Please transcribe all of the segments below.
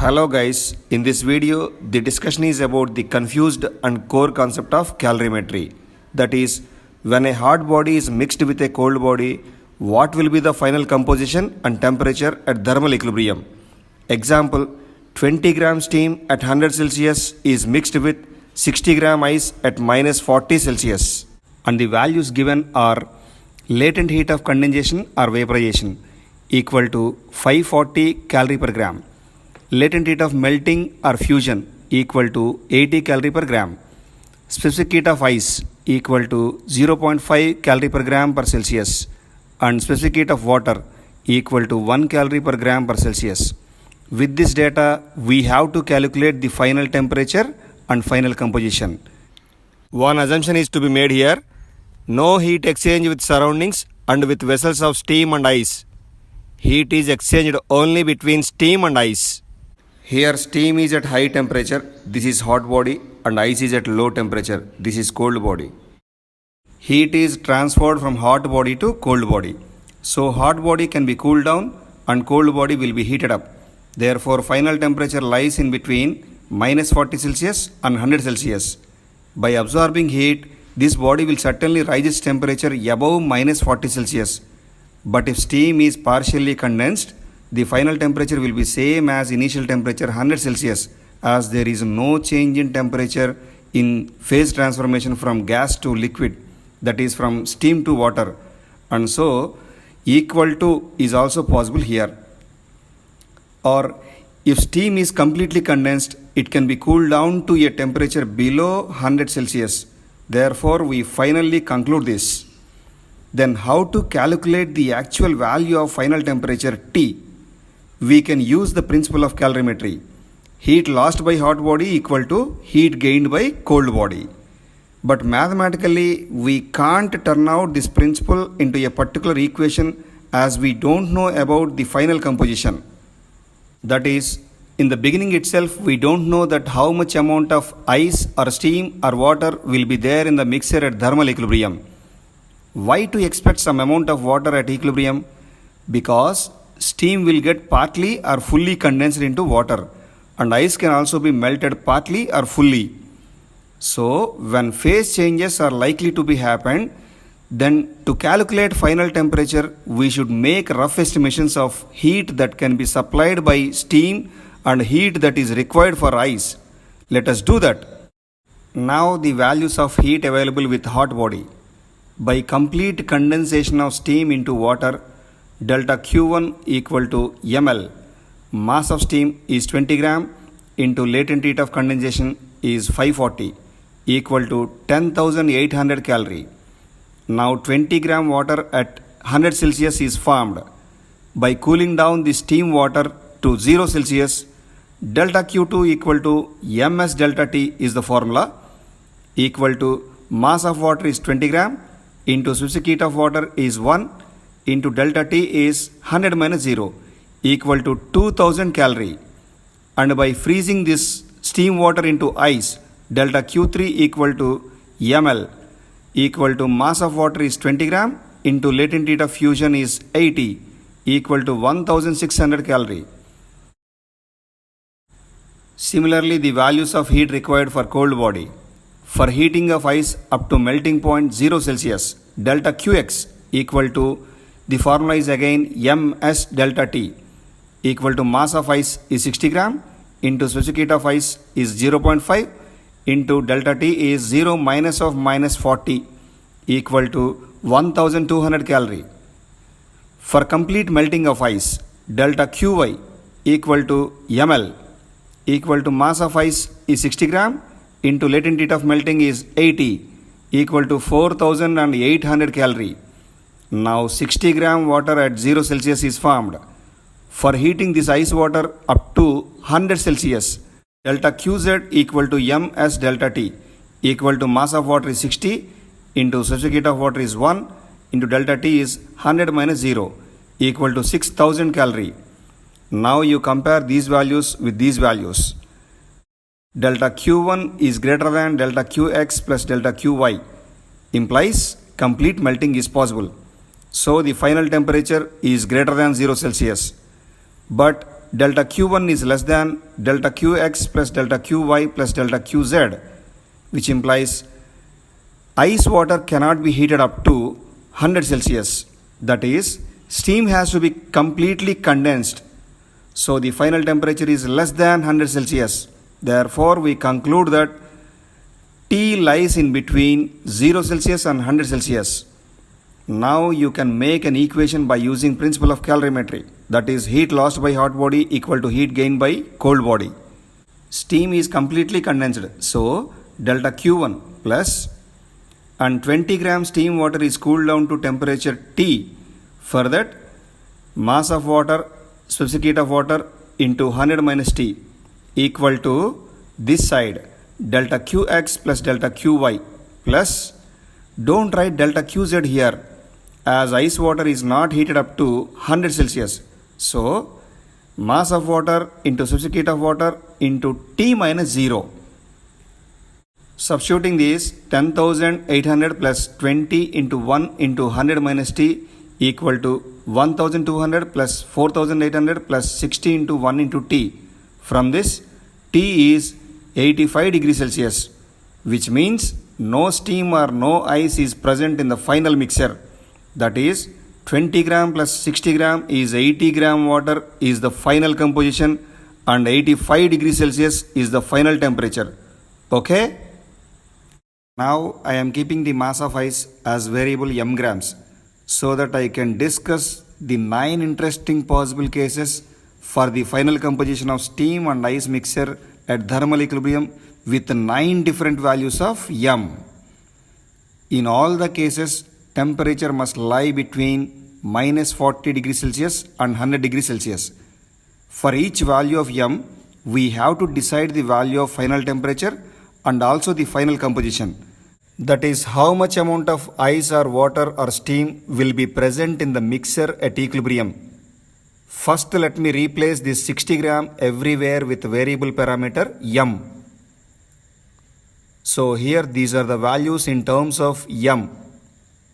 Hello guys, in this video the discussion is about the confused and core concept of calorimetry. That is, when a hot body is mixed with a cold body, what will be the final composition and temperature at thermal equilibrium? Example, 20 gram steam at 100 Celsius is mixed with 60 gram ice at minus 40 Celsius. And the values given are latent heat of condensation or vaporization equal to 540 calorie per gram. Latent heat of melting or fusion equal to 80 calorie per gram. Specific heat of ice equal to 0.5 calorie per gram per Celsius. And specific heat of water equal to 1 calorie per gram per Celsius. With this data, we have to calculate the final temperature and final composition. One assumption is to be made here. No heat exchange with surroundings and with vessels of steam and ice. Heat is exchanged only between steam and ice. Here steam is at high temperature, this is hot body, and ice is at low temperature, this is cold body. Heat is transferred from hot body to cold body. So hot body can be cooled down and cold body will be heated up. Therefore final temperature lies in between minus 40 Celsius and 100 Celsius. By absorbing heat, this body will certainly rise its temperature above minus 40 Celsius. But if steam is partially condensed, the final temperature will be same as initial temperature 100 Celsius, as there is no change in temperature in phase transformation from gas to liquid, that is from steam to water, and so equal to is also possible here. Or if steam is completely condensed, it can be cooled down to a temperature below 100 Celsius. Therefore, we finally conclude this. Then how to calculate the actual value of final temperature T? We can use the principle of calorimetry. Heat lost by hot body equal to heat gained by cold body. But mathematically, we can't turn out this principle into a particular equation as we don't know about the final composition. That is, in the beginning itself, we don't know that how much amount of ice or steam or water will be there in the mixture at thermal equilibrium. Why to expect some amount of water at equilibrium? Because steam will get partly or fully condensed into water, and ice can also be melted partly or fully. So when phase changes are likely to be happen, then to calculate final temperature, we should make rough estimations of heat that can be supplied by steam and heat that is required for ice. Let us do that. Now the values of heat available with hot body. By complete condensation of steam into water, delta Q1 equal to ml. Mass of steam is 20 gram into latent heat of condensation is 540 equal to 10,800 calorie. Now 20 gram water at 100 Celsius is formed. By cooling down the steam water to 0 Celsius, delta Q2 equal to ms delta T is the formula, equal to mass of water is 20 gram into specific heat of water is 1 into delta T is 100 minus 0 equal to 2000 calorie. And by freezing this steam water into ice, delta Q3 equal to ml equal to mass of water is 20 gram into latent heat of fusion is 80 equal to 1600 calorie. Similarly, the values of heat required for cold body. For heating of ice up to melting point 0 Celsius, delta Qx equal to, the formula is again ms delta T equal to mass of ice is 60 gram into specific heat of ice is 0.5 into delta T is 0 minus of minus 40 equal to 1200 calorie. For complete melting of ice, delta Qy equal to ml equal to mass of ice is 60 gram into latent heat of melting is 80 equal to 4800 calorie. Now 60 gram water at 0 Celsius is formed. For heating this ice water up to 100 Celsius, delta Qz equal to ms delta T equal to mass of water is 60 into specific heat of water is 1 into delta T is 100 minus 0 equal to 6000 calorie. Now you compare these values with these values. Delta Q1 is greater than delta Qx plus delta Qy implies complete melting is possible. So the final temperature is greater than 0 Celsius. But delta Q1 is less than delta Qx plus delta Qy plus delta Qz, which implies ice water cannot be heated up to 100 Celsius. That is, steam has to be completely condensed. So the final temperature is less than 100 Celsius. Therefore, we conclude that T lies in between 0 Celsius and 100 Celsius. Now you can make an equation by using principle of calorimetry. That is, heat lost by hot body equal to heat gained by cold body. Steam is completely condensed. So delta Q1 plus and 20 gram steam water is cooled down to temperature T. For that, mass of water, specific heat of water into 100 minus T equal to this side delta Qx plus delta Qy plus, don't write delta Qz here as ice water is not heated up to 100 Celsius. So mass of water into specific heat of water into T minus 0. Substituting this, 10,800 plus 20 into 1 into 100 minus T equal to 1,200 plus 4,800 plus 60 into 1 into T. From this, T is 85 degrees Celsius, which means no steam or no ice is present in the final mixture. That is, 20 gram plus 60 gram is 80 gram water is the final composition and 85 degrees Celsius is the final temperature. Okay? Now I am keeping the mass of ice as variable m grams so that I can discuss the 9 interesting possible cases for the final composition of steam and ice mixture at thermal equilibrium with 9 different values of m. In all the cases, temperature must lie between minus 40 degrees Celsius and 100 degrees Celsius. For each value of m, we have to decide the value of final temperature and also the final composition. That is, how much amount of ice or water or steam will be present in the mixture at equilibrium. First, let me replace this 60 gram everywhere with variable parameter m. So here these are the values in terms of m.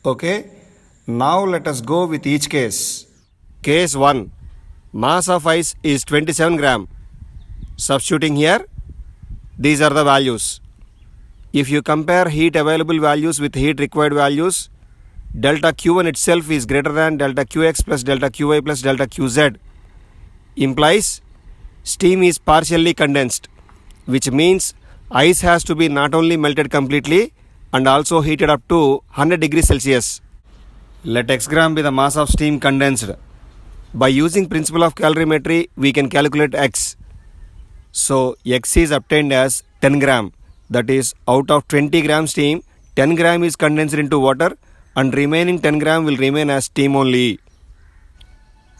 Okay. Now let us go with each case. Case 1. Mass of ice is 27 gram. Substituting here, these are the values. If you compare heat available values with heat required values, delta Q1 itself is greater than delta Qx plus delta Qy plus delta Qz. Implies steam is partially condensed, which means ice has to be not only melted completely and also heated up to 100 degrees Celsius. Let x gram be the mass of steam condensed. By using principle of calorimetry, we can calculate x. So x is obtained as 10 gram. That is, out of 20 gram steam, 10 gram is condensed into water and remaining 10 gram will remain as steam only.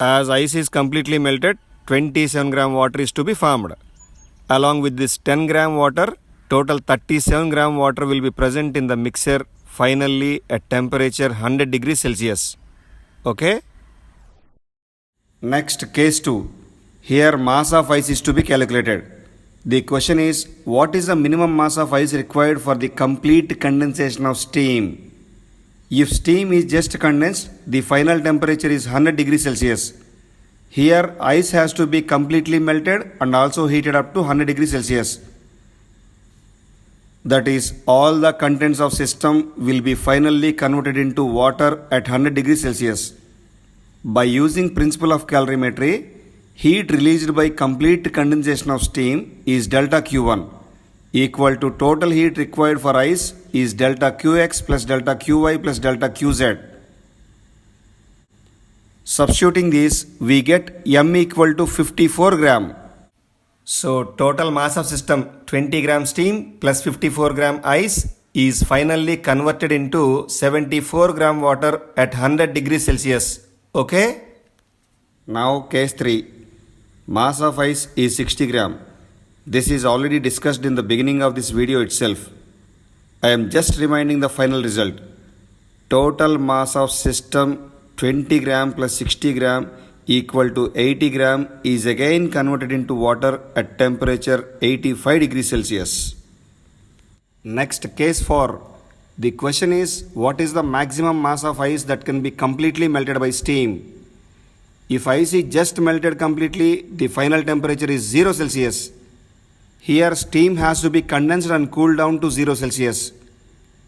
As ice is completely melted, 27 gram water is to be formed. Along with this 10 gram water, total 37 gram water will be present in the mixture finally at temperature 100 degrees Celsius. Okay? Next, case 2. Here mass of ice is to be calculated. The question is, what is the minimum mass of ice required for the complete condensation of steam? If steam is just condensed, the final temperature is 100 degrees Celsius. Here ice has to be completely melted and also heated up to 100 degrees Celsius. That is, all the contents of system will be finally converted into water at 100 degrees Celsius. By using principle of calorimetry, heat released by complete condensation of steam is delta Q1 equal to total heat required for ice is delta Qx plus delta Qy plus delta Qz. Substituting this, we get m equal to 54 gram. So total mass of system 20 gram steam plus 54 gram ice is finally converted into 74 gram water at 100 degrees Celsius. Okay? Now case 3. Mass of ice is 60 gram. This is already discussed in the beginning of this video itself. I am just reminding the final result. Total mass of system 20 gram plus 60 gram equal to 80 gram is again converted into water at temperature 85 degrees Celsius. Next, case 4. The question is, what is the maximum mass of ice that can be completely melted by steam? If ice is just melted completely, the final temperature is 0 Celsius. Here steam has to be condensed and cooled down to 0 Celsius.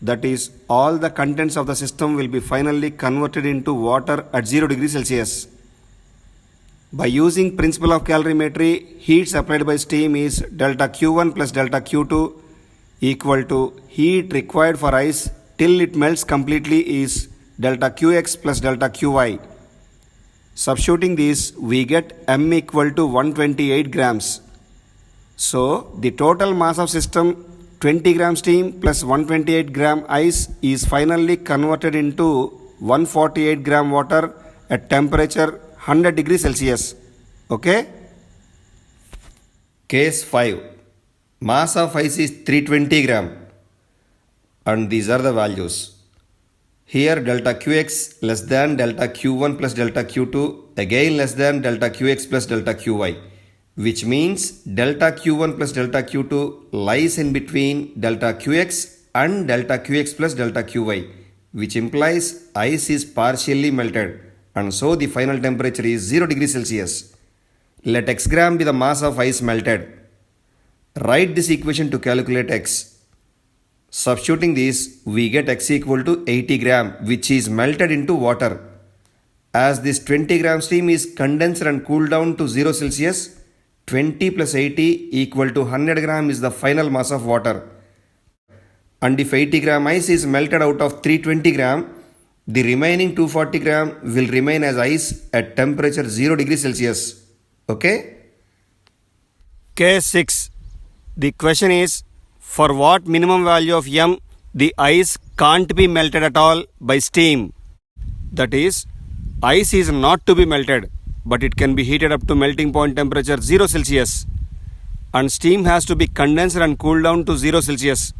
That is, all the contents of the system will be finally converted into water at 0 degrees Celsius. By using principle of calorimetry, heat supplied by steam is delta Q1 plus delta Q2 equal to heat required for ice till it melts completely is delta Qx plus delta Qy. Substituting this, we get M equal to 128 grams. So, the total mass of system 20 gram steam plus 128 gram ice is finally converted into 148 gram water at temperature 100 degrees Celsius. Okay? Case 5. Mass of ice is 320 gram and these are the values. Here delta Qx less than delta Q1 plus delta Q2 again less than delta Qx plus delta Qy, which means delta Q1 plus delta Q2 lies in between delta Qx and delta Qx plus delta Qy, which implies ice is partially melted and so the final temperature is 0 degrees Celsius. Let x gram be the mass of ice melted. Write this equation to calculate x. Substituting this, we get x equal to 80 gram, which is melted into water. As this 20 gram steam is condensed and cooled down to 0 Celsius, 20 plus 80 equal to 100 gram is the final mass of water. And if 80 gram ice is melted out of 320 gram, the remaining 240 gram will remain as ice at temperature 0 degrees Celsius. Okay? Case 6. The question is, for what minimum value of M the ice can't be melted at all by steam? That is, ice is not to be melted, but it can be heated up to melting point temperature 0 Celsius. And steam has to be condensed and cooled down to 0 Celsius.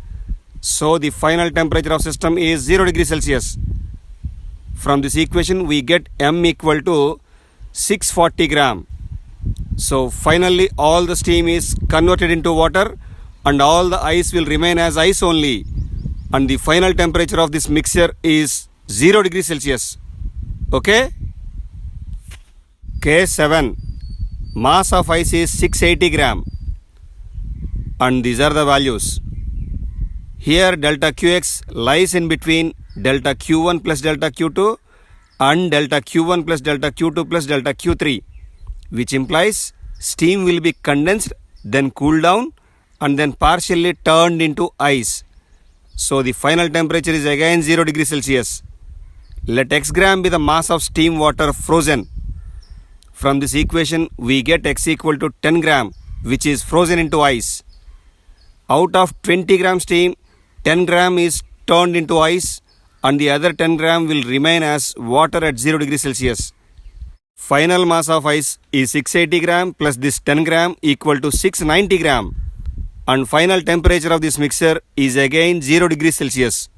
So the final temperature of system is 0 degrees Celsius. From this equation, we get M equal to 640 gram. So finally all the steam is converted into water and all the ice will remain as ice only. And the final temperature of this mixture is 0 degrees Celsius. Okay? Case 7. Mass of ice is 680 gram. And these are the values. Here delta Qx lies in between delta Q1 plus delta Q2 and delta Q1 plus delta Q2 plus delta Q3, which implies steam will be condensed, then cooled down and then partially turned into ice. So the final temperature is again 0 degrees Celsius. Let x gram be the mass of steam water frozen. From this equation, we get x equal to 10 gram, which is frozen into ice. Out of 20 gram steam, 10 gram is turned into ice and the other 10 gram will remain as water at 0 degrees Celsius. Final mass of ice is 680 gram plus this 10 gram equal to 690 gram. And final temperature of this mixture is again 0 degrees Celsius.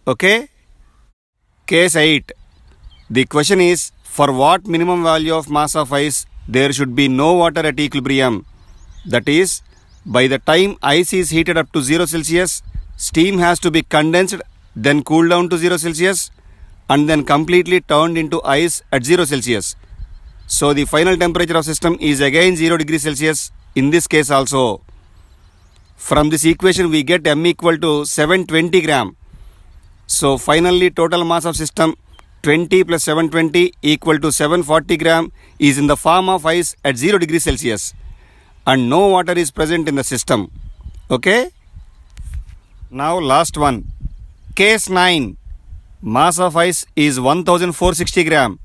Okay? Case 8. The question is, for what minimum value of mass of ice there should be no water at equilibrium? That is, by the time ice is heated up to 0 Celsius, steam has to be condensed, then cooled down to 0 Celsius and then completely turned into ice at 0 Celsius. So the final temperature of system is again 0 degrees Celsius in this case also. From this equation we get M equal to 720 gram. So finally total mass of system 20 plus 720 equal to 740 gram is in the form of ice at 0 degrees Celsius. And no water is present in the system. Okay? Now last one. Case 9. Mass of ice is 1460 gram.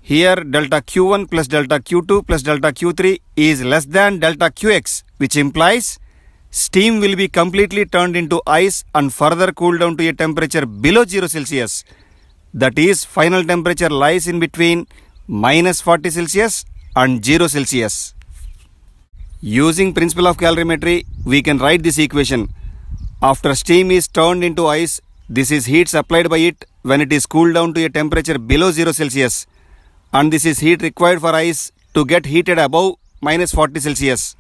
Here delta Q1 plus delta Q2 plus delta Q3 is less than delta Qx, which implies steam will be completely turned into ice and further cooled down to a temperature below 0 Celsius. That is, final temperature lies in between minus 40 Celsius and 0 Celsius. Using principle of calorimetry, we can write this equation. After steam is turned into ice, this is heat supplied by it when it is cooled down to a temperature below 0 Celsius. And this is heat required for ice to get heated above minus 40 Celsius.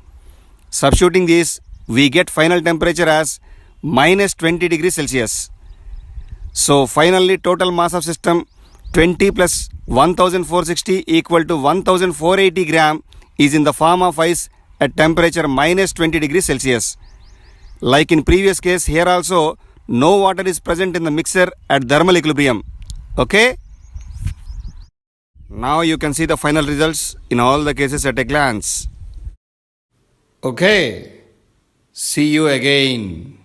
Substituting this, we get final temperature as minus 20 degrees Celsius. So finally total mass of system 20 plus 1460 equal to 1480 gram is in the form of ice at temperature minus 20 degrees Celsius. Like in previous case, here also no water is present in the mixer at thermal equilibrium. Okay? Now you can see the final results in all the cases at a glance. Okay. See you again.